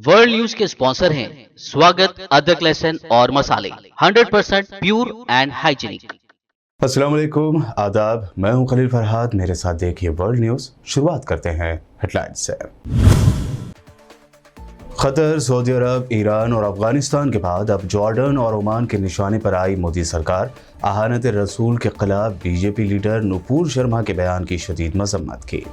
World news के sponsor हैं स्वागत, अदरक, लहसुन और मसाले 100% प्योर एंड हाइजीनिक। अस्सलाम वालेकुम, आदाब। मैं हूं खलील फरहाद। मेरे साथ देखिए वर्ल्ड न्यूज़। शुरुआत करते हैं हेडलाइंस से। कतर, सऊदी अरब, ईरान और अफगानिस्तान के बाद अब जॉर्डन और ओमान के निशाने पर आई मोदी सरकार। अहानत रसूल के खिलाफ बीजेपी लीडर नुपुर शर्मा के बयान की शदीद मजम्मत की।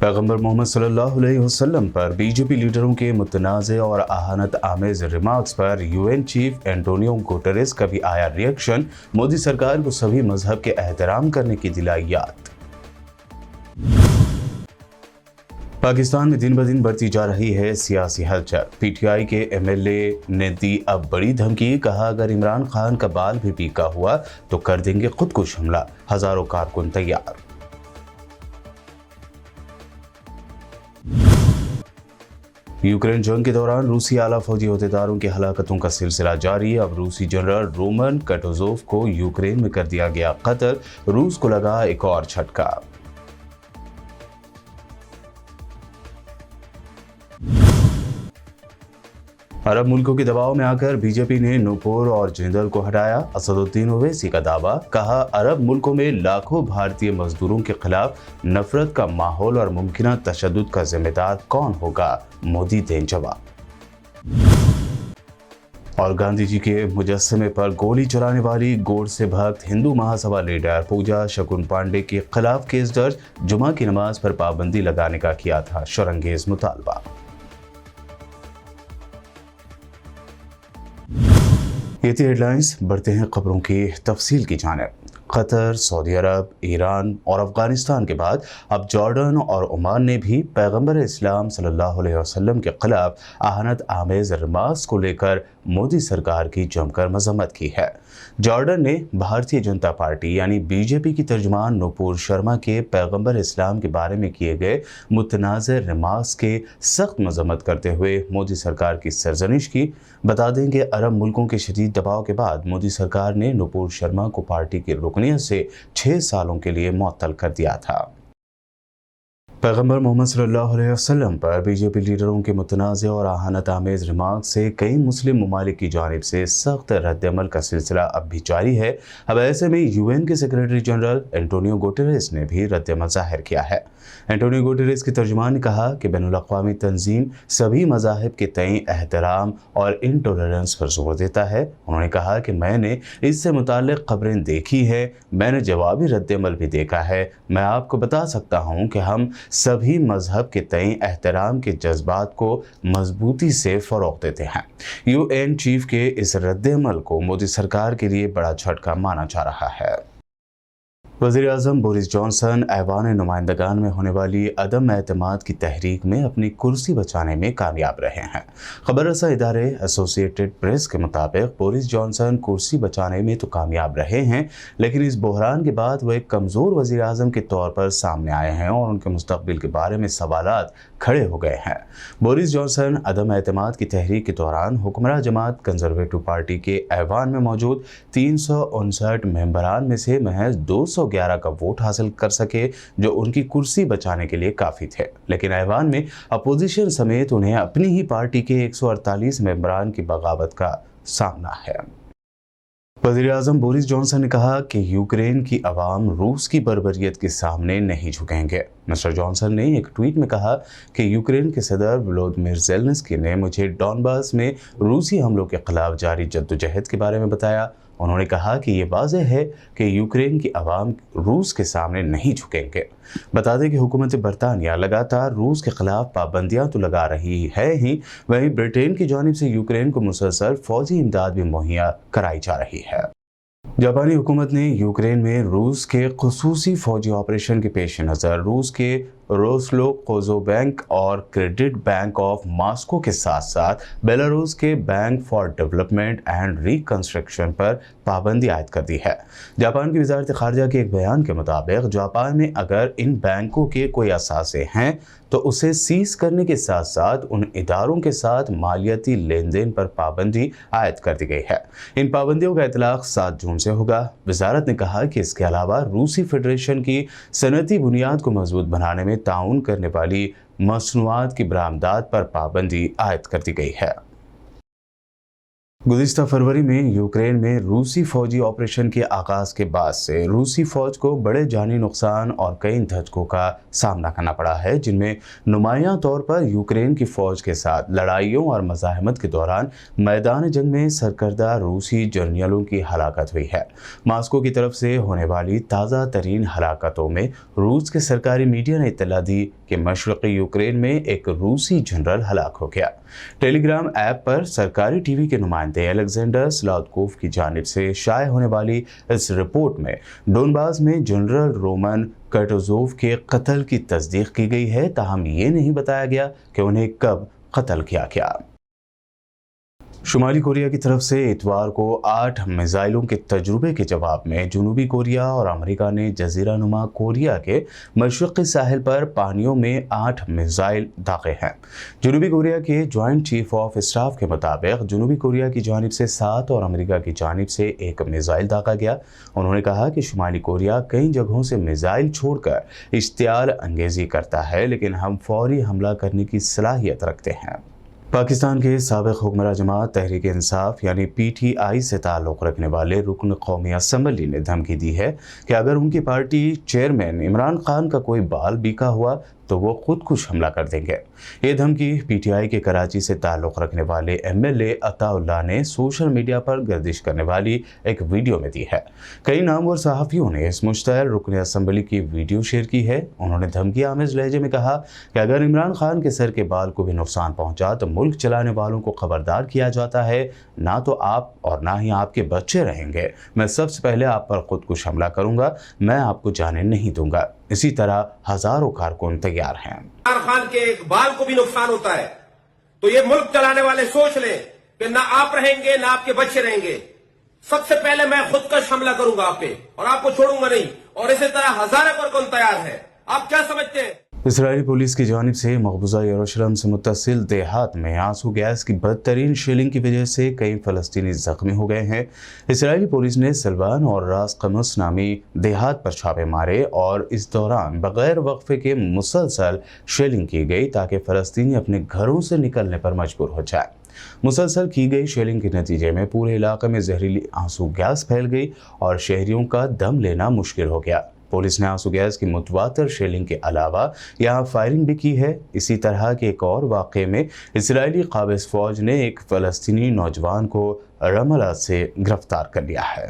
पैगंबर मोहम्मद सल्लल्लाहु अलैहि वसल्लम पर बीजेपी लीडरों के मुतनाज़ और अहानत आमेज रिमार्क्स पर यूएन चीफ एंटोनियो गुटेरेस का भी आया रिएक्शन। मोदी सरकार को सभी मजहब के एहतराम करने की दिलाई याद। पाकिस्तान में दिन ब दिन बढ़ती जा रही है सियासी हलचल। पीटीआई के एमएलए ने दी अब बड़ी धमकी। कहा, अगर इमरान खान का बाल भी पीका हुआ तो कर देंगे खुदकुश हमला। हजारों कारकुन तैयार। यूक्रेन जंग के दौरान रूसी आला फौजी अहदेदारों की हलाकतों का सिलसिला जारी। अब रूसी जनरल रोमन कटोजोव को यूक्रेन में कर दिया गया कत्ल। रूस को लगा एक और झटका। अरब मुल्कों के दबाव में आकर बीजेपी ने नूपुर और जिंदल को हटाया। असदुद्दीन ओवैसी का दावा। कहा, अरब मुल्कों में लाखों भारतीय मजदूरों के खिलाफ नफरत का माहौल और मुमकिन तशद्दुद का जिम्मेदार कौन होगा, मोदी दें जवाब। और गांधी जी के मुजस्समे पर गोली चलाने वाली गोडसे भक्त हिंदू महासभा लीडर पूजा शकुन पांडे के खिलाफ केस दर्ज। जुमा की नमाज पर पाबंदी लगाने का किया था शरंगेज मुतालबा। ये थी हेडलाइंस। बढ़ते हैं खबरों की तफसील की जानिब। कतर, सऊदी अरब, ईरान और अफगानिस्तान के बाद अब जॉर्डन और ओमान ने भी पैगंबर इस्लाम सल्लल्लाहु अलैहि वसल्लम के खिलाफ अहानत आमेज रिमार्क्स को लेकर मोदी सरकार की जमकर मजम्मत की है। जॉर्डन ने भारतीय जनता पार्टी यानी बीजेपी की तर्जुमान नुपुर शर्मा के पैगंबर इस्लाम के बारे में किए गए मुतनाज़ रिमार्क्स के सख्त मजम्मत करते हुए मोदी सरकार की सरजनिश की। बता दें कि अरब मुल्कों के शदीद दबाव के बाद मोदी सरकार ने नुपुर शर्मा को पार्टी की रुकनियत से 6 सालों के लिए मुअत्तल कर दिया था। पैगंबर मोहम्मद सल्लल्लाहु अलैहि वसल्लम पर बीजेपी लीडरों के मुतनाज़ और अहानत आमेज रिमार्क से कई मुस्लिम ममालिक की जानिब से सख्त रद्दअमल का सिलसिला अब भी जारी है। अब ऐसे में यूएन के सेक्रेटरी जनरल एंटोनियो गुटेरेस ने भी रद्दअमल जाहिर किया है। एंटोनियो गुटेरेस के तर्जुमान ने कहा कि बैनुल-अक़वामी तंजीम सभी मज़ाहिब के तय एहतराम और इंटॉलरेंस पर जोर देता है। उन्होंने कहा कि मैंने इससे मुताल्लिक़ खबरें देखी है, मैंने जवाबी रद्दअमल भी देखा है। मैं आपको बता सकता हूँ कि हम सभी मजहब के तय एहतराम के जज्बात को मजबूती से फ़रोग़ देते हैं। यूएन चीफ के इस रद्दअमल को मोदी सरकार के लिए बड़ा झटका माना जा रहा है। वज़ीर-ए-आज़म बोरिस जॉनसन ऐवान नुमाइंदगान में होने वाली अदम एतमाद की तहरीक में अपनी कुर्सी बचाने में कामयाब रहे हैं। खबर रसा इदारे एसोसिएटेड प्रेस के मुताबिक बोरिस जॉनसन कुर्सी बचाने में तो कामयाब रहे हैं, लेकिन इस बहरान के बाद वह एक कमज़ोर वज़ीर-ए-आज़म के तौर पर सामने आए हैं और उनके मुस्तक़बिल के बारे में सवालात खड़े हो गए हैं। बोरिस जॉनसन अदम एतमाद की तहरीक के दौरान हुक्मरां जमात कंजर्वेटिव पार्टी के ऐवान में मौजूद 359 मेंबरान में से महज 211 का वोट हासिल कर सके, जो उनकी कुर्सी बचाने के लिए काफ़ी थे। लेकिन ऐवान में अपोजिशन समेत उन्हें अपनी ही पार्टी के 148 मेंबरान की बगावत का सामना है। वज़ीर-ए-आज़म बोरिस जॉनसन ने कहा कि यूक्रेन की अवाम रूस की बर्बरियत के सामने नहीं झुकेंगे। मिस्टर जॉनसन ने एक ट्वीट में कहा कि यूक्रेन के सदर वोलोदिमीर ज़ेलेंस्की ने मुझे डॉनबास में रूसी हमलों के खिलाफ जारी जद्दोजहद के बारे में बताया। उन्होंने कहा कि ये वाज़ेह है कि यूक्रेन की अवाम रूस के सामने नहीं झुकेंगे। बता दें कि हुकूमत बरतानिया लगातार रूस के खिलाफ पाबंदियां तो लगा रही है ही, वहीं ब्रिटेन की जानिब से यूक्रेन को मुसलसल फौजी इमदाद भी मुहैया कराई जा रही है। जापानी हुकूमत ने यूक्रेन में रूस के खुसूसी फौजी ऑपरेशन के पेश नज़र रूस के रोस्लो कोजो बैंक और क्रेडिट बैंक ऑफ मॉस्को के साथ साथ बेलारूस के bank for development and reconstruction पर पाबंदी आयद कर दी है। जापान की वजारत खारजा के एक बयान के मुताबिक जापान में अगर इन बैंकों के कोई असासे हैं तो उसे सीज करने के साथ साथ उन इदारों के साथ मालियाती लेन देन पर पाबंदी आयद कर दी गई है। इन पाबंदियों का इतलाक 7 जून से होगा। वजारत ने कहा कि इसके अलावा रूसी फेडरेशन की सनती बुनियाद को मजबूत बनाने में ताउन करने वाली मसनूआत की बरामदात पर पाबंदी आयद कर दी गई है। गुज़िश्ता फरवरी में यूक्रेन में रूसी फौजी ऑपरेशन के आगाज़ के बाद से रूसी फौज को बड़े जानी नुकसान और कई धचकों का सामना करना पड़ा है, जिनमें नुमायां तौर पर यूक्रेन की फौज के साथ लड़ाइयों और मज़ाहमत के दौरान मैदान जंग में सरकर्दा रूसी जर्नलों की हलाकत हुई है। मॉस्को की तरफ से होने वाली ताज़ा तरीन हलाकतों में रूस के सरकारी मीडिया ने इत्तला दी कि मशरक़ी यूक्रेन में एक रूसी जनरल हलाक हो गया। टेलीग्राम ऐप पर सरकारी टीवी के नुमाइंदे अलेक्जेंडर स्लावकोव की जानिब से शाये होने वाली इस रिपोर्ट में डोनबास में जनरल रोमन कर्टोजोव के कत्ल की तस्दीक की गई है, ताहम ये नहीं बताया गया कि उन्हें कब कत्ल किया गया। शुमाली कोरिया की तरफ से इतवार को 8 मिसाइलों के तजुर्बे के जवाब में जनूबी कोरिया और अमेरिका ने जजीरा नुमा कोरिया के मशरक़ी साहिल पर पानियों में 8 मिसाइल दागे हैं। जनूबी कोरिया के जॉइंट चीफ ऑफ स्टाफ के मुताबिक जनूबी कोरिया की जानिब से 7 और अमेरिका की जानिब से 1 मिसाइल दागा गया। उन्होंने कहा कि शुमाली कोरिया कई जगहों से मिसाइल छोड़कर इश्तियाल अंगेजी करता है, लेकिन हम फौरी हमला करने की सलाहियत रखते हैं। पाकिस्तान के साबिक़ हुक्मरान जमात तहरीक इंसाफ यानी PTI से ताल्लुक़ रखने वाले रुकन कौमी असम्बली ने धमकी दी है कि अगर उनकी पार्टी चेयरमैन इमरान खान का कोई बाल बीका हुआ तो वो खुदकुश हमला कर देंगे। ये धमकी PTI के कराची से ताल्लुक़ रखने वाले MLA अताउल्लाह ने सोशल मीडिया पर गर्दिश करने वाली एक वीडियो में दी है। कई नामवर सहाफ़ियों ने इस मुश्तहर रुकन असम्बली की वीडियो शेयर की है। उन्होंने धमकी आमेज़ लहजे में कहा कि अगर इमरान खान के सर के बाल को भी नुकसान पहुँचा तो मुल्क चलाने वालों को खबरदार किया जाता है, ना तो आप और ना ही आपके बच्चे रहेंगे। मैं सबसे पहले आप पर खुदकुश हमला करूँगा, मैं आपको जाने नहीं दूँगा। इसी तरह हजारों कारकुन तैयार हैं। इमरान खान के एक बाल को भी नुकसान होता है तो ये मुल्क चलाने वाले सोच लें कि ना आप रहेंगे ना आपके बच्चे रहेंगे। सबसे पहले मैं खुदकश हमला करूंगा आप पे और आपको छोड़ूंगा नहीं। और इसी तरह हजारों कारकुन तैयार है। आप क्या समझते हैं? इसराइली पुलिस की जानिब से मकबूजा यरूशलेम से मुत्तसिल देहात में आंसू गैस की बदतरीन शेलिंग की वजह से कई फ़लस्तीनी ज़ख्मी हो गए हैं। इसराइली पुलिस ने सिल्वान और रास कमस नामी देहात पर छापे मारे और इस दौरान बग़ैर वक्फे के मुसलसल शेलिंग की गई ताकि फ़लस्तीनी अपने घरों से निकलने पर मजबूर हो जाए। मुसलसल की गई शेलिंग के नतीजे में पूरे इलाके में जहरीली आंसू गैस फैल गई और शहरियों का दम लेना मुश्किल हो गया। पुलिस ने आंसू गैस की मुतवातर शेलिंग के अलावा यहाँ फायरिंग भी की है। इसी तरह के एक और वाक़े में इसराइली काबिज़ फ़ौज ने एक फ़लस्तीनी नौजवान को रमला से गिरफ्तार कर लिया है।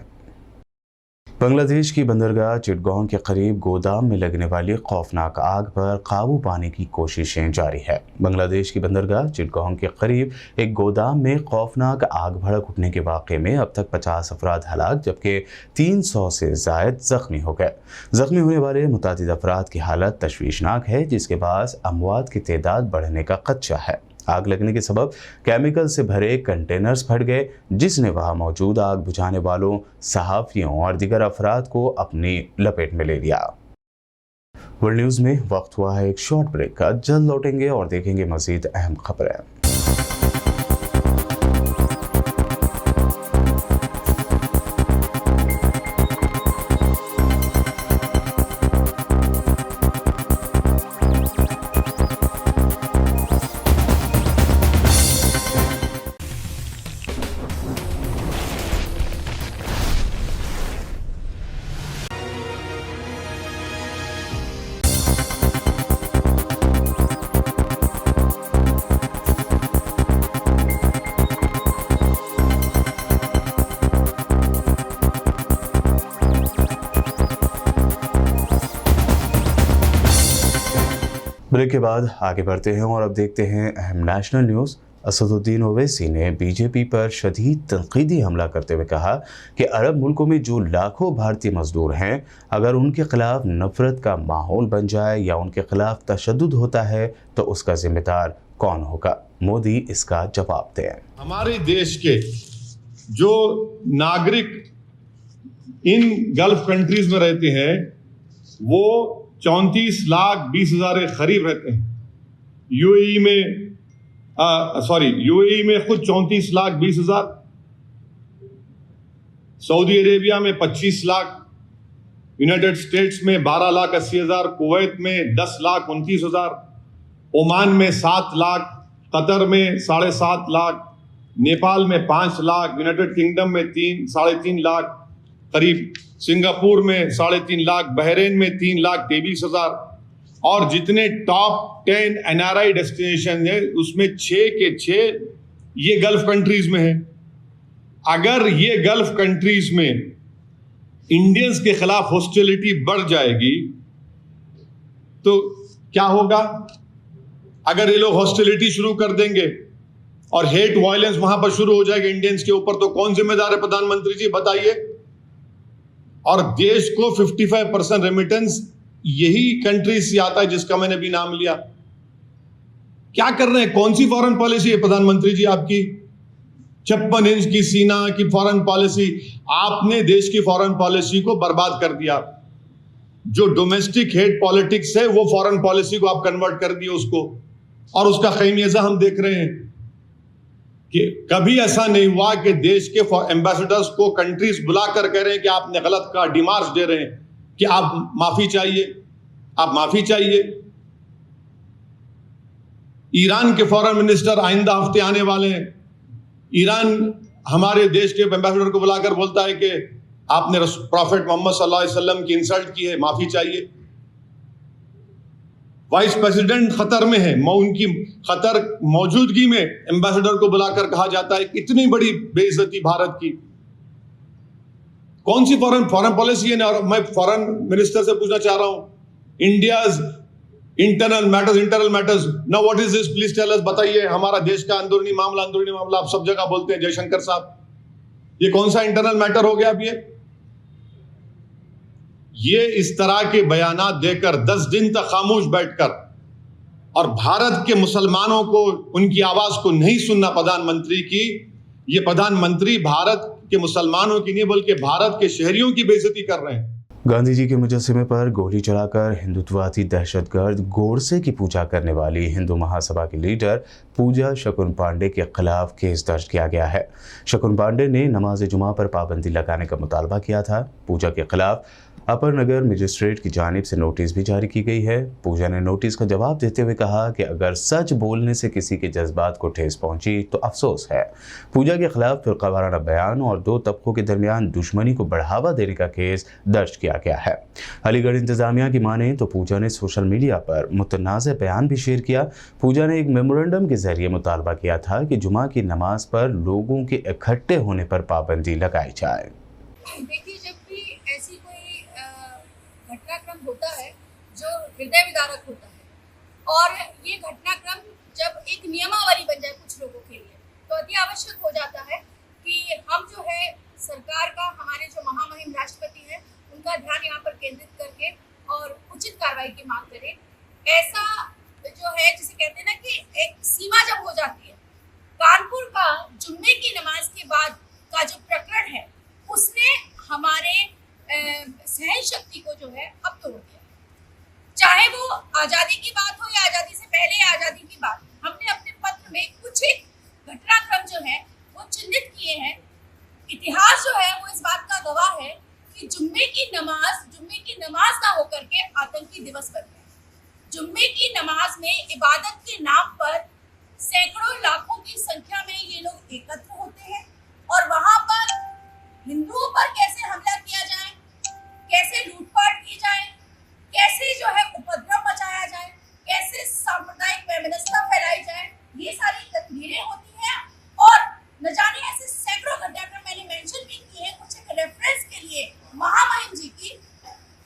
बांग्लादेश की बंदरगाह चिटगांव के करीब गोदाम में लगने वाली खौफनाक आग पर काबू पाने की कोशिशें जारी है। बांग्लादेश की बंदरगाह चिटगांव के करीब एक गोदाम में खौफनाक आग भड़क उठने के वाक़े में अब तक 50 अफराद हलाक जबकि 300 से ज़ायद ज़ख्मी हो गए। ज़ख्मी होने वाले मुतादिद अफराद की हालत तशवीशनाक है, जिसके बाद अमवात की तादाद बढ़ने का खदशा है। आग लगने के सबब केमिकल से भरे कंटेनर्स फट गए, जिसने वहां मौजूद आग बुझाने वालों, सहाफ़ियों और दीगर अफराद को अपनी लपेट में ले लिया। वर्ल्ड न्यूज़ में वक्त हुआ है एक शॉर्ट ब्रेक का। जल्द लौटेंगे और देखेंगे मज़ीद अहम खबरें। ब्रेक के बाद आगे बढ़ते हैं और अब देखते हैं अहम नेशनल न्यूज़। असदुद्दीन ओवैसी ने बीजेपी पर शदीद तनकीदी हमला करते हुए कहा कि अरब मुल्कों में जो लाखों भारतीय मजदूर हैं, अगर उनके खिलाफ नफरत का माहौल बन जाए या उनके खिलाफ तशद्दुद होता है तो उसका जिम्मेदार कौन होगा? मोदी इसका जवाब दें। हमारे देश के जो नागरिक इन गल्फ कंट्रीज में रहते हैं वो 34,20,000 के करीब रहते हैं। यूएई में खुद 34,20,000, सऊदी अरेबिया में 25 लाख, यूनाइटेड स्टेट्स में 12,80,000, कुवैत में 10,29,000, ओमान में 7 लाख, कतर में 7.5 लाख, नेपाल में 5 लाख, यूनाइटेड किंगडम में 3-3.5 लाख करीब, सिंगापुर में 3.5 लाख, बहरीन में 3,23,000 और जितने टॉप 10 एनआरआई डेस्टिनेशन है उसमें 6 के 6 ये गल्फ कंट्रीज में है। अगर ये गल्फ कंट्रीज में इंडियंस के खिलाफ हॉस्टिलिटी बढ़ जाएगी तो क्या होगा? अगर ये लोग हॉस्टिलिटी शुरू कर देंगे और हेट वायलेंस वहां पर शुरू हो जाएगा इंडियंस के ऊपर, तो कौन जिम्मेदार है? प्रधानमंत्री जी बताइए। और देश को 55% रेमिटेंस यही कंट्री से आता है जिसका मैंने भी नाम लिया। क्या कर रहे हैं? कौन सी फॉरेन पॉलिसी है प्रधानमंत्री जी आपकी? 56 इंच की सीना की फॉरेन पॉलिसी। आपने देश की फॉरेन पॉलिसी को बर्बाद कर दिया। जो डोमेस्टिक हेट पॉलिटिक्स है वो फॉरेन पॉलिसी को आप कन्वर्ट कर दिए उसको, और उसका खैमियाजा हम देख रहे हैं कि कभी ऐसा नहीं हुआ कि देश के एम्बेसडर्स को कंट्रीज बुलाकर कह रहे हैं कि आपने गलत कहा, डिमार्च दे रहे हैं कि आप माफी चाहिए, आप माफी चाहिए। ईरान के फॉरेन मिनिस्टर आइंदा हफ्ते आने वाले हैं। ईरान हमारे देश के एम्बेसडर को बुलाकर बोलता है कि आपने प्रॉफेट मोहम्मद सल्लल्लाहु अलैहि वसल्लम की इंसल्ट की है, माफी चाहिए। वाइस प्रेसिडेंट खतर में है, उनकी खतर मौजूदगी में एम्बेसडर को बुलाकर कहा जाता है इतनी बड़ी बेइज्जती भारत की। कौन सी फॉरेन पॉलिसी है? और मैं फॉरेन मिनिस्टर से पूछना चाह रहा हूं, India's internal matters now what is this, please tell us, बताइए। हमारा देश का अंदरूनी मामला आप सब जगह बोलते हैं जयशंकर साहब, ये कौन सा इंटरनल मैटर हो गया? अब ये इस तरह के बयानात देकर 10 दिन तक खामोश बैठकर और भारत के मुसलमानों को उनकी आवाज को नहीं सुनना प्रधानमंत्री की, ये प्रधानमंत्री भारत के मुसलमानों की नहीं बल्कि भारत के शहरियों की बेइज्जती कर रहे हैं। गांधी जी के मुजस्समे पर गोली चलाकर हिंदुत्ववादी दहशतगर्द गोडसे की पूजा करने वाली हिंदू महासभा की लीडर पूजा शकुन पांडे के खिलाफ केस दर्ज किया गया है। शकुन पांडे ने नमाज जुमा पर पाबंदी लगाने का मुतालबा किया था। पूजा के खिलाफ अपर नगर मजिस्ट्रेट की जानिब से नोटिस भी जारी की गई है। पूजा ने नोटिस का जवाब देते हुए कहा कि अगर सच बोलने से किसी के जज्बात को ठेस पहुंची तो अफसोस है। पूजा के खिलाफ फिरकावाराना बयान और 2 तबकों के दरमियान दुश्मनी को बढ़ावा देने का केस दर्ज किया गया है। अलीगढ़ इंतजामिया की माने तो पूजा ने सोशल मीडिया पर मुतनाज़ बयान भी शेयर किया। पूजा ने एक मेमोरेंडम के जरिए मुतालबा किया था कि जुमा की नमाज पर लोगों के इकट्ठे होने पर पाबंदी लगाई जाए। देखिए, जब भी ऐसी कोई घटनाक्रम होता है जो हृदय विदारक होता है और ये घटनाक्रम जब एक नियमावली बन जाए कुछ लोगों के लिए तो अति आवश्यक हो जाता है कि हम जो है सरकार का, हमारे जो महामहिम राष्ट्रपति हैं उनका ध्यान यहाँ पर केंद्रित करके और उचित कार्रवाई की मांग करें। ऐसा जो है जिसे कहते हैं ना कि एक सीमा जब हो जाती है, कानपुर का जुम्मे की नमाज के बाद का जो प्रकरण है उसने हमारे सहन शक्ति को जो है अब तोड़ दिया। चाहे वो आजादी की बात हो या आजादी से पहले आजादी की बात, हमने अपने पत्र में कुछ एक घटनाक्रम जो है वो चिन्हित किए हैं। इतिहास जो है वो इस बात का गवाह है कि जुम्मे की नमाज ना होकर के आतंकी दिवस बन गए। जुम्मे की नमाज में इबादत के नाम पर सैकड़ों लाखों की संख्या में ये लोग एकत्र होते हैं और वहां पर हिंदुओं पर कैसे हमला किया जाए, कैसे लूटपाट की जाए, कैसे जो है उपद्रव मचाया जाए, कैसे सांप्रदायिक वैमनस्यता फैलाई जाए, ये सारी तस्वीरें होती हैं। और न जाने ऐसे सैकड़ों घटनाक्रम मैंने मेंशन भी किए हैं कुछ एक रेफरेंस के लिए महामहिम जी की,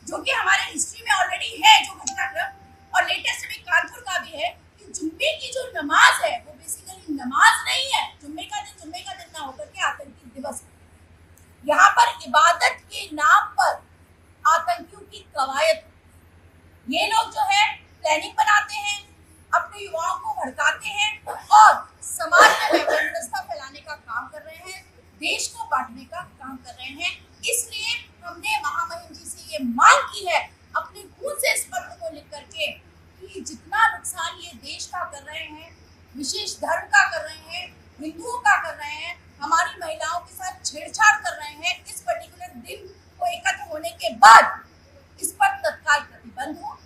जो कि हमारे हिस्ट्री में ऑलरेडी है जो घटनाक्रम, और लेटेस्ट में कानपुर का भी है कि जुम्मे की जो नमाज है वो बेसिकली कि नमाज नहीं है, जुम्मे का दिन ना होकर के आतंकी दिवस है। यहाँ पर इबादत के नाम पर आतंकियों की कवायद, ये लोग जो है प्लानिंग बनाते हैं, अपने युवाओं को भड़काते हैं और समाज में वैमनस्यता फैलाने का काम कर रहे हैं, देश को बांटने का काम कर रहे हैं। इसलिए हमने महामहिम जी से ये मांग की है अपने खून से इस पत्र को लिख करके कि जितना नुकसान ये देश का कर रहे हैं, विशेष धर्म का कर रहे हैं, हिंदुओं का कर रहे हैं, हमारी महिलाओं के साथ छेड़छाड़ कर रहे हैं, इस पर्टिकुलर दिन को एकत्र होने के बाद इस पर तत्काल प्रतिबंध हो।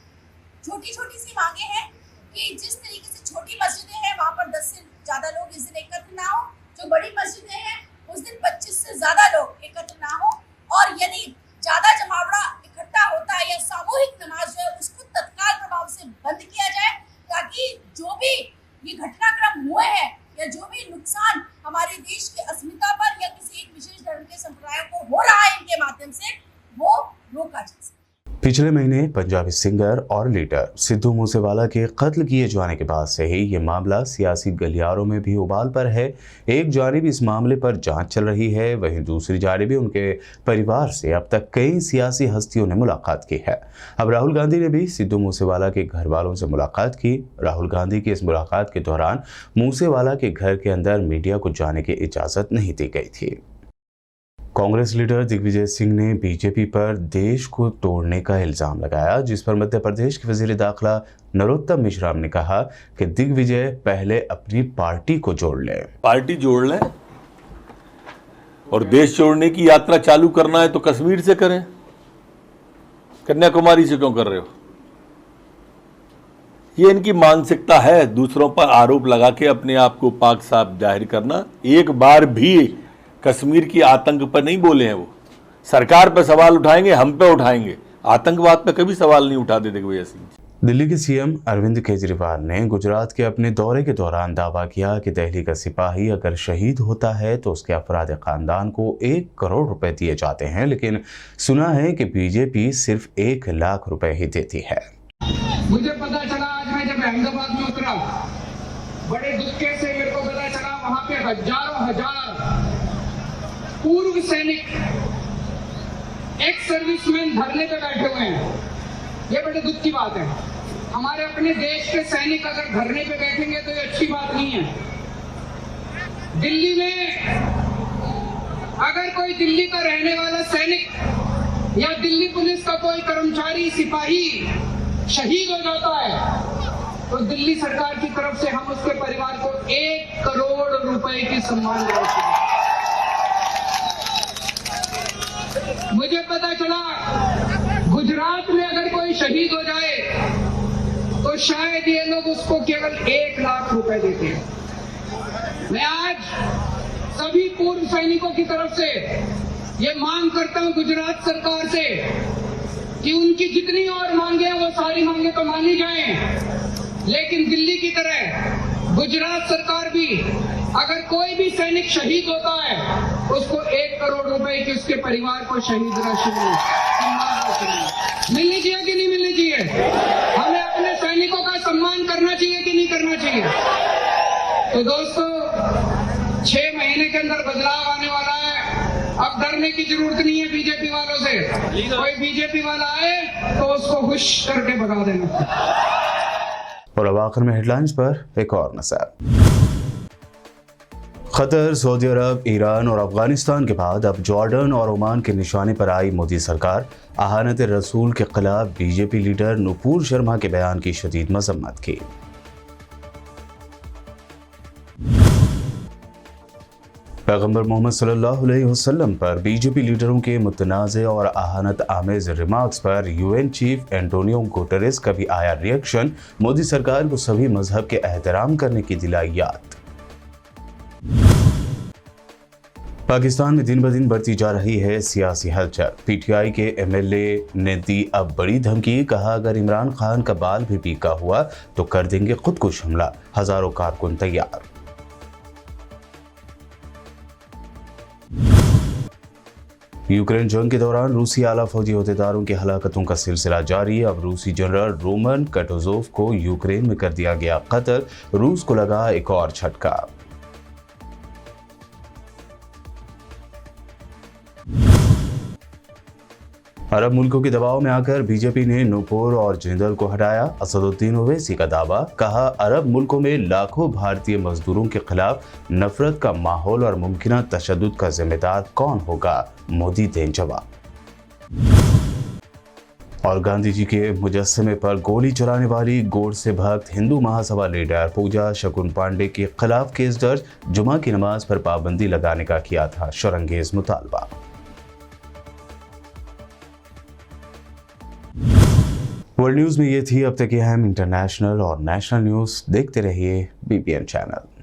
छोटी छोटी सी मांगे हैं कि जिस तरीके से छोटी मस्जिदें हैं वहाँ पर 10 से ज़्यादा लोग इस दिन एकत्र ना हो, जो बड़ी मस्जिदें हैं उस दिन 25 से ज़्यादा लोग एकत्र ना हो, और यदि ज़्यादा जमावड़ा इकट्ठा होता है या सामूहिक नमाज जो है उसको तत्काल प्रभाव से बंद किया जाए, ताकि जो भी ये घटनाक्रम हुए हैं या जो भी नुकसान हमारे देश की अस्मिता पर या किसी एक विशेष धर्म के संप्रदायों को हो रहा है इनके माध्यम से, वो रोका जा सके। पिछले महीने पंजाबी सिंगर और लीडर सिद्धू मूसेवाला के कत्ल किए जाने के बाद से ही ये मामला सियासी गलियारों में भी उबाल पर है। एक जानिब इस मामले पर जांच चल रही है, वहीं दूसरी जानिब उनके परिवार से अब तक कई सियासी हस्तियों ने मुलाकात की है। अब राहुल गांधी ने भी सिद्धू मूसेवाला के घर वालों से मुलाकात की। राहुल गांधी की इस मुलाकात के दौरान मूसेवाला के घर के अंदर मीडिया को जाने की इजाज़त नहीं दी गई थी। कांग्रेस लीडर दिग्विजय सिंह ने बीजेपी पर देश को तोड़ने का इल्जाम लगाया, जिस पर मध्य प्रदेश के वजीर दाखिला नरोत्तम मिश्रा ने कहा कि दिग्विजय पहले अपनी पार्टी को जोड़ लें। पार्टी जोड़ लें और देश जोड़ने की यात्रा चालू करना है तो कश्मीर से करें, कन्याकुमारी से क्यों कर रहे हो? ये इनकी मानसिकता है, दूसरों पर आरोप लगा के अपने आप को पाक साफ जाहिर करना। एक बार भी कश्मीर की आतंक पर नहीं बोले हैं। वो सरकार पर सवाल उठाएंगे, हम पे उठाएंगे, आतंकवाद पे कभी सवाल नहीं उठाते दिग्विजय सिंह। दिल्ली के सीएम अरविंद केजरीवाल ने गुजरात के अपने दौरे के दौरान दावा किया कि दिल्ली का सिपाही अगर शहीद होता है तो उसके अफराद खानदान को 1 करोड़ रुपए दिए जाते हैं, लेकिन सुना है कि बीजेपी सिर्फ 1 लाख रुपए ही देती है। मुझे पता चला, आज मैं जब अहमदाबाद में उतरा, बड़े दुख से मेरे को पता चला वहां पे हजारों हजार पूर्व सैनिक, एक्स सर्विसमैन धरने पे बैठे हुए हैं। ये बड़े दुख की बात है। हमारे अपने देश के सैनिक अगर धरने पे बैठेंगे तो ये अच्छी बात नहीं है। दिल्ली में अगर कोई दिल्ली का रहने वाला सैनिक या दिल्ली पुलिस का कोई कर्मचारी, सिपाही शहीद हो जाता है तो दिल्ली सरकार की तरफ से हम उसके परिवार को 1 करोड़ रुपए की सम्मान राशि। मुझे पता चला गुजरात में अगर कोई शहीद हो जाए तो शायद ये लोग उसको केवल 1 लाख रुपए देते हैं। मैं आज सभी पूर्व सैनिकों की तरफ से ये मांग करता हूं गुजरात सरकार से कि उनकी जितनी और मांगे हैं वो सारी मांगे तो मानी जाएं, लेकिन दिल्ली की तरह गुजरात सरकार भी अगर कोई भी सैनिक शहीद होता है उसको 1 करोड़ रुपए की उसके परिवार को शहीद राशि मिलनी चाहिए कि नहीं मिलनी चाहिए? हमें अपने सैनिकों का सम्मान करना चाहिए कि नहीं करना चाहिए? तो दोस्तों, 6 महीने के अंदर बदलाव आने वाला है। अब डरने की जरूरत नहीं है बीजेपी वालों से। कोई बीजेपी वाला आए तो उसको हुश करके भगा देना। और अब आखिर में हेडलाइंस पर एक और नजर। कतर, सऊदी अरब, ईरान और अफगानिस्तान के बाद अब जॉर्डन और ओमान के निशाने पर आई मोदी सरकार। आहानत रसूल के खिलाफ बीजेपी लीडर नुपुर शर्मा के बयान की शदीद मजम्मत की। पैगंबर मोहम्मद सल्लल्लाहु अलैहि वसल्लम पर बीजेपी लीडरों के मुतनाज़े और आहानत आमेज रिमार्क्स पर यूएन चीफ एंटोनियो गुटेरेस का भी आया रिएक्शन। मोदी सरकार को सभी मजहब के एहतराम करने की दिलाई याद। पाकिस्तान में दिन ब दिन बढ़ती जा रही है सियासी हलचल। पीटीआई के एमएलए ने दी अब बड़ी धमकी, कहा अगर इमरान खान का बाल भी पीका हुआ तो कर देंगे खुदकुश हमला, हजारों कारकुन तैयार। यूक्रेन जंग के दौरान रूसी आला फौजी अहदेदारों की हलाकतों का सिलसिला जारी। अब रूसी जनरल रोमन कटोजोव को यूक्रेन में कर दिया गया कत्ल। रूस को लगा एक और झटका। अरब मुल्कों के दबाव में आकर बीजेपी ने नूपुर और जिंदल को हटाया। असदुद्दीन ओवैसी का दावा, कहा अरब मुल्कों में लाखों भारतीय मजदूरों के खिलाफ नफरत का माहौल और मुमकिन तशद्दुद का जिम्मेदार कौन होगा, मोदी दें जवाब। और गांधी जी के मुजस्समे पर गोली चलाने वाली गोडसे भक्त हिंदू महासभा लीडर पूजा शकुन पांडे के खिलाफ केस दर्ज। जुमा की नमाज पर पाबंदी लगाने का किया था शरंगेज मुतालबा। वर्ल्ड न्यूज में ये थी अब तक की अहम इंटरनेशनल और नेशनल न्यूज। देखते रहिए BPN चैनल।